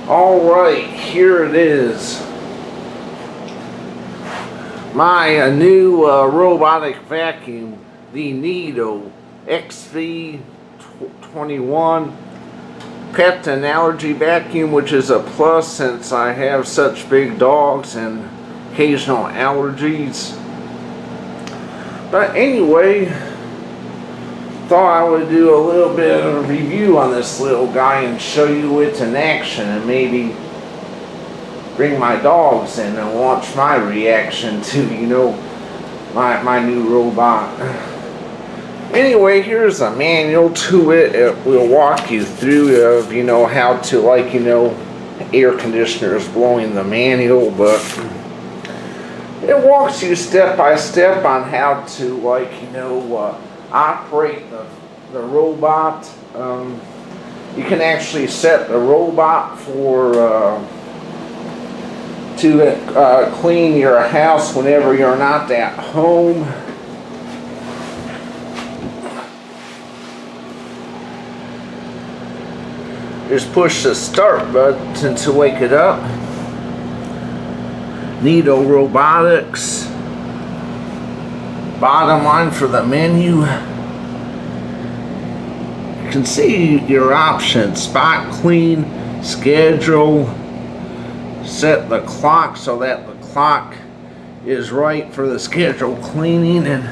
Alright, here it is. My new robotic vacuum, the Neato XV21 pet and allergy vacuum, which is a plus since I have such big dogs and occasional allergies. But anyway, thought I would do a little bit of a review on this little guy and show you it in action, and maybe bring my dogs in and watch my reaction to, my new robot. Anyway, here's a manual to it. It will walk you through of, how to, air conditioners blowing the manual, but it walks you step by step on how to, operate the robot. You can actually set the robot for to clean your house whenever you're not at home. Just push the start button to wake it up. Neato Robotics. Bottom line for the menu. You can see your options: spot clean, schedule, set the clock so that the clock is right for the schedule cleaning, and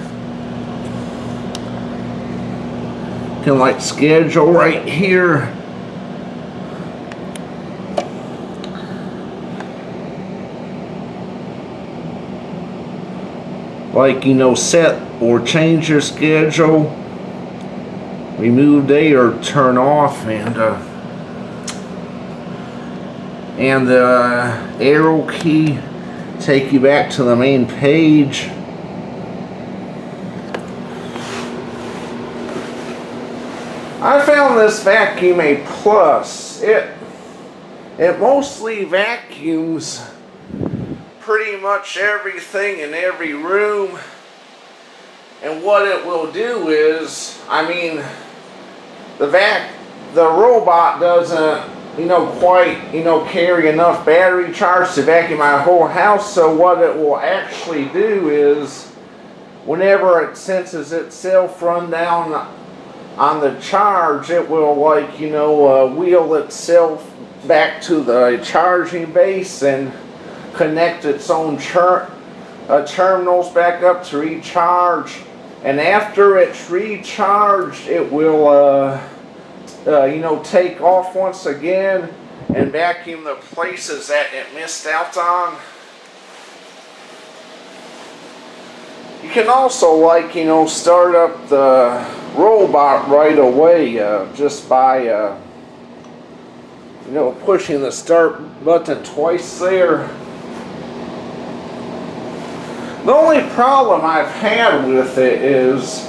you can schedule right here. Set or change your schedule, remove day or turn off, and the arrow key take you back to the main page. I found this vacuum a plus. It mostly vacuums pretty much everything in every room, and what it will do is, the robot doesn't quite carry enough battery charge to vacuum my whole house. So what it will actually do is, whenever it senses itself run down on the charge, it will wheel itself back to the charging base and connect its own terminals back up to recharge, and after it's recharged, it will take off once again and vacuum the places that it missed out on. You can also start up the robot right away just by pushing the start button twice there. The only problem I've had with it is,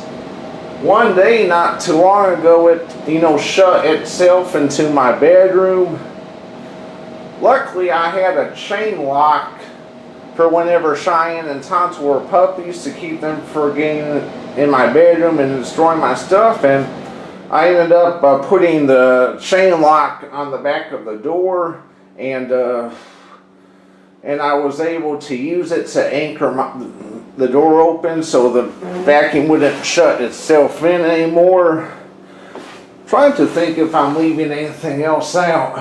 one day not too long ago, it shut itself into my bedroom. Luckily I had a chain lock for whenever Cheyenne and Tonto were puppies to keep them from getting in my bedroom and destroying my stuff, and I ended up putting the chain lock on the back of the door, and I was able to use it to anchor the door open so the vacuum wouldn't shut itself in anymore. Trying to think if I'm leaving anything else out.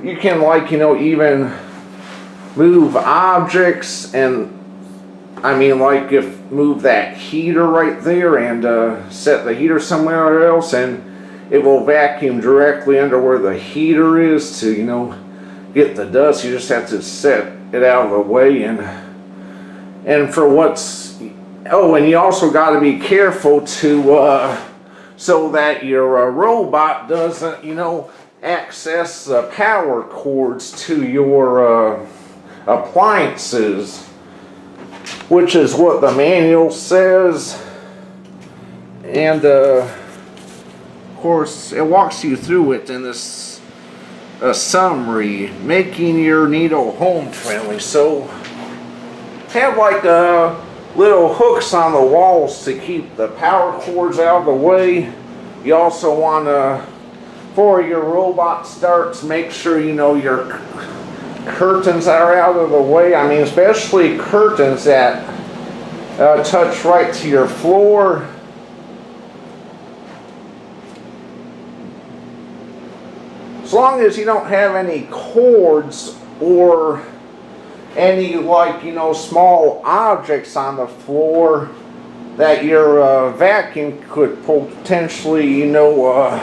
You can even move objects, and move that heater right there and set the heater somewhere else, and it will vacuum directly under where the heater is to get the dust. You just have to set it out of the way, and for what's and you also got to be careful to so that your robot doesn't access the power cords to your appliances, which is what the manual says. And of course it walks you through it in this summary: making your Neato home friendly. So have little hooks on the walls to keep the power cords out of the way. You also want to before your robot starts, make sure you know your curtains are out of the way. I mean, especially curtains that touch right to your floor. As long as you don't have any cords or any, like, you know, small objects on the floor that your vacuum could potentially, you know,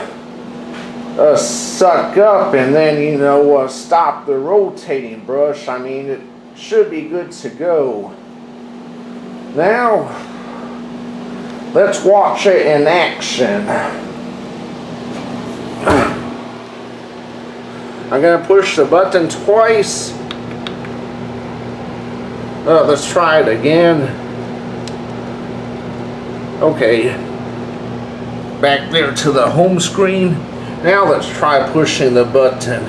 suck up and then, you know, stop the rotating brush. I mean, it should be good to go. Now, let's watch it in action. I'm going to push the button twice. Let's try it again. Okay. Back there to the home screen. Now let's try pushing the button.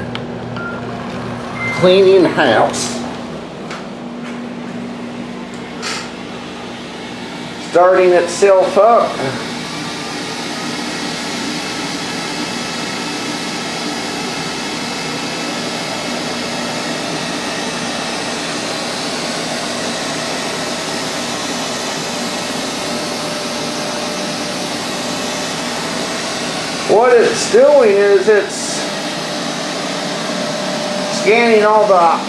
Cleaning house. Starting itself up. What it's doing is it's scanning all the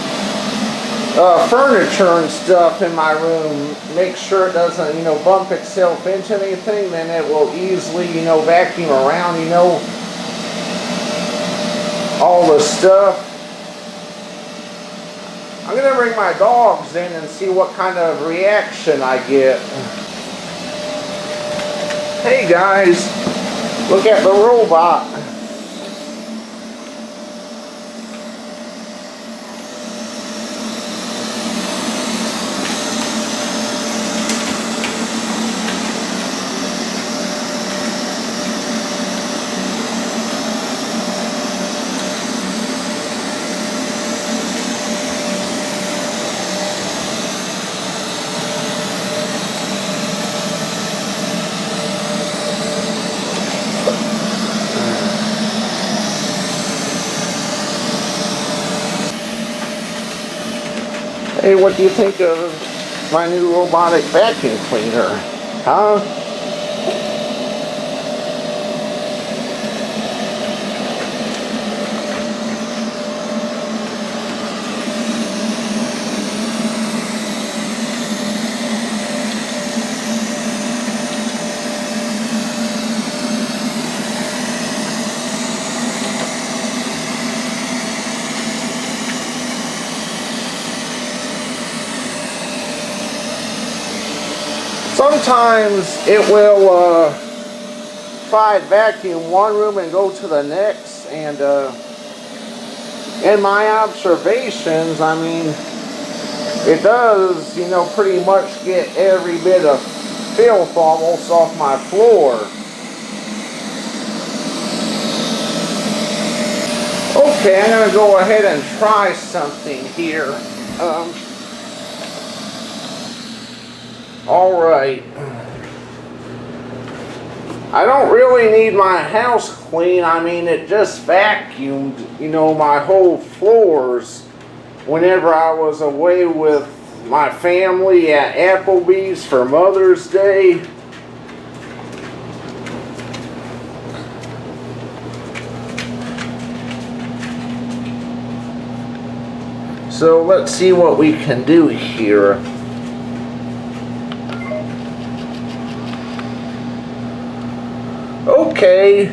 furniture and stuff in my room. Make sure it doesn't, you know, bump itself into anything. Then it will easily, you know, vacuum around, you know, all the stuff. I'm gonna bring my dogs in and see what kind of reaction I get. Hey guys. Look at the robot. Hey, what do you think of my new robotic vacuum cleaner? Huh? Sometimes it will try to vacuum one room and go to the next, and in my observations, I mean, it does, you know, pretty much get every bit of filth almost off my floor. Okay, I'm going to go ahead and try something here. Alright. I don't really need my house clean. I mean, it just vacuumed, you know, my whole floors whenever I was away with my family at Applebee's for Mother's Day. So let's see what we can do here. Okay,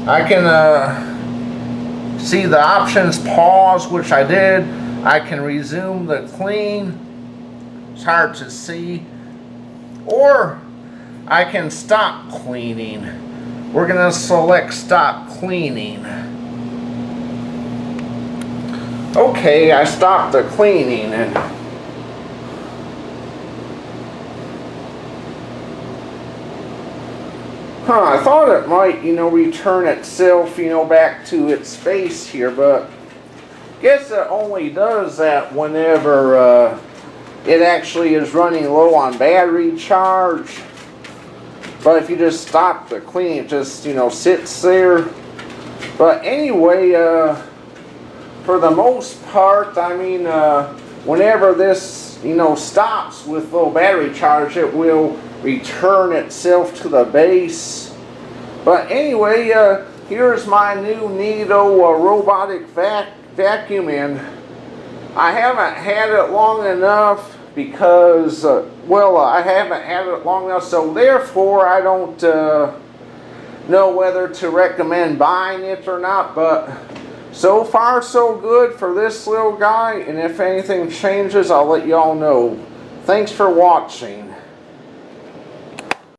I can see the options pause, which I did. I can resume the clean. It's hard to see. Or I can stop cleaning. We're going to select stop cleaning. Okay, I stopped the cleaning and I thought it might, you know, return itself, you know, back to its space here, but guess it only does that whenever it actually is running low on battery charge. But if you just stop the cleaning, it just, you know, sits there. But anyway, for the most part, I mean, whenever this, you know, stops with low battery charge, it will return itself to the base. But anyway, here's my new Neato Robotic Vacuum, and I haven't had it long enough because, well, I haven't had it long enough, so therefore I don't know whether to recommend buying it or not, but so far so good for this little guy, and if anything changes, I'll let y'all know. Thanks for watching.